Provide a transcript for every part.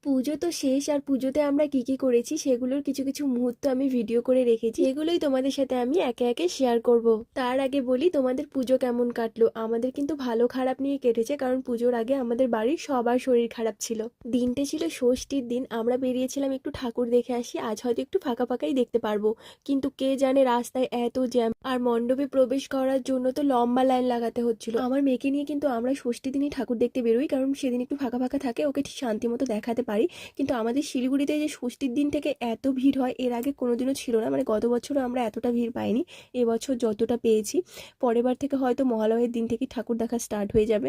পুজো তো শেষ, আর পুজোতে আমরা কি কি করেছি সেগুলোর কিছু কিছু মুহূর্ত আমি ভিডিও করে রেখেছি, এগুলোই তোমাদের সাথে আমি একে একে শেয়ার করব। তার আগে বলি, তোমাদের পুজো কেমন কাটলো? আমাদের কিন্তু ভালো খারাপ নিয়ে কেটেছে, কারণ পুজোর আগে আমাদের বাড়ির সবার শরীর খারাপ ছিল। দিনটা ছিল ষষ্ঠীর দিন, আমরা বেরিয়েছিলাম একটু ঠাকুর দেখে আসি, আজ হয়তো একটু ফাঁকা ফাঁকাই দেখতে পারবো, কিন্তু কে জানে রাস্তায় এত জ্যাম, আর মণ্ডপে প্রবেশ করার জন্য তো লম্বা লাইন লাগাতে হচ্ছিল। আমার মেয়েকে নিয়ে কিন্তু আমরা ষষ্ঠীর দিনই ঠাকুর দেখতে বেরোই, কারণ সেদিন একটু ফাঁকা ফাঁকা থাকে, ওকে ঠিক শান্তি মতো দেখাতে পারি। কিন্তু আমাদের শিলিগুড়িতে যে ষষ্ঠীর দিন থেকে এত ভিড় হয়, এর আগে কোনোদিনও ছিল না, মানে গত বছরও আমরা এতটা ভিড় পাইনি, এবছর যতটা পেয়েছি। পরের বার থেকে হয়তো মহালয়ের দিন থেকে ঠাকুর দেখা স্টার্ট হয়ে যাবে।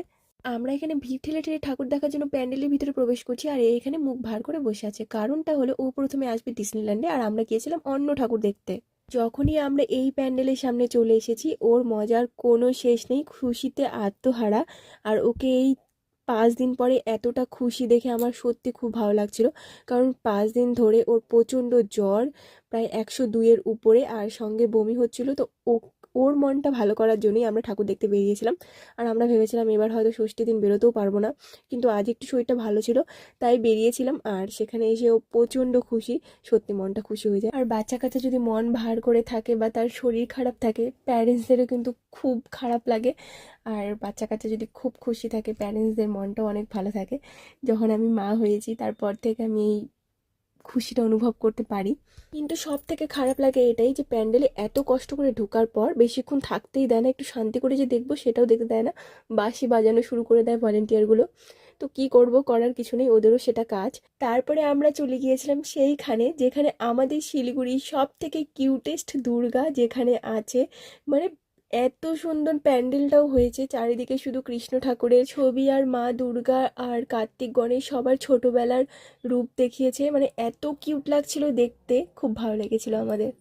আমরা এখানে ভিড় ঠেলে ঠেলে ঠাকুর দেখার জন্য প্যান্ডেলের ভিতরে প্রবেশ করছি, আর এখানে মুখ ভার করে বসে আছে। কারণটা হলো, ও প্রথমে আসবে ডিসনিল্যান্ডে, আর আমরা গিয়েছিলাম অন্য ঠাকুর দেখতে। যখনই আমরা এই প্যান্ডেলের সামনে চলে এসেছি, ওর মজার কোনো শেষ নেই, খুশিতে আত্মহারা। আর ওকে এই 5 দিন পরে এতটা খুশি দেখে আমার সত্যি খুব ভালো লাগছিল, কারণ 5 দিন ধরে ওর প্রচণ্ড জ্বর, প্রায় 102-এর উপরে, আর সঙ্গে বমি হচ্ছিল। তো ওর মনটা ভালো করার জন্যই আমরা ঠাকুর দেখতে বেরিয়েছিলাম। আর আমরা ভেবেছিলাম এবার হয়তো ষষ্ঠী দিন বেরোতেও পারবো না, কিন্তু আজ একটু শরীরটা ভালো ছিল, তাই বেরিয়েছিলাম। আর সেখানে এসে ও প্রচণ্ড খুশি, সত্যি মনটা খুশি হয়ে যায়। আর বাচ্চা কাচ্চা যদি মন ভার করে থাকে বা তার শরীর খারাপ থাকে, প্যারেন্টসদেরও কিন্তু খুব খারাপ লাগে। আর বাচ্চা কাচ্চা যদি খুব খুশি থাকে, প্যারেন্টসদের মনটাও অনেক ভালো থাকে। যখন আমি মা হয়েছি তারপর থেকে আমি এই খুশিটা অনুভব করতে পারি। কিন্তু সব থেকে খারাপ লাগে এটাই যে প্যান্ডেলে এত কষ্ট করে ঢোকার পর বেশিক্ষণ থাকতেই দেয় না, একটু শান্তি করে যে দেখবো সেটাও দেখতে দেয় না, বাঁশি বাজানো শুরু করে দেয় ভলেন্টিয়ারগুলো। তো কি করব, করার কিছু নেই, ওদেরও সেটা কাজ। তারপরে আমরা চলে গিয়েছিলাম সেইখানে যেখানে আমাদের শিলিগুড়ির সব থেকে কিউটেস্ট দুর্গা যেখানে আছে। মানে এত সুন্দর প্যান্ডেলটাও হয়েছে, চারিদিকে শুধু কৃষ্ণ ঠাকুরের ছবি, আর মা দুর্গা আর কার্তিক গণেশ সবার ছোটবেলার রূপ দেখিয়েছে। মানে এত কিউট লাগছিল দেখতে, খুব ভালো লেগেছিল আমাদের।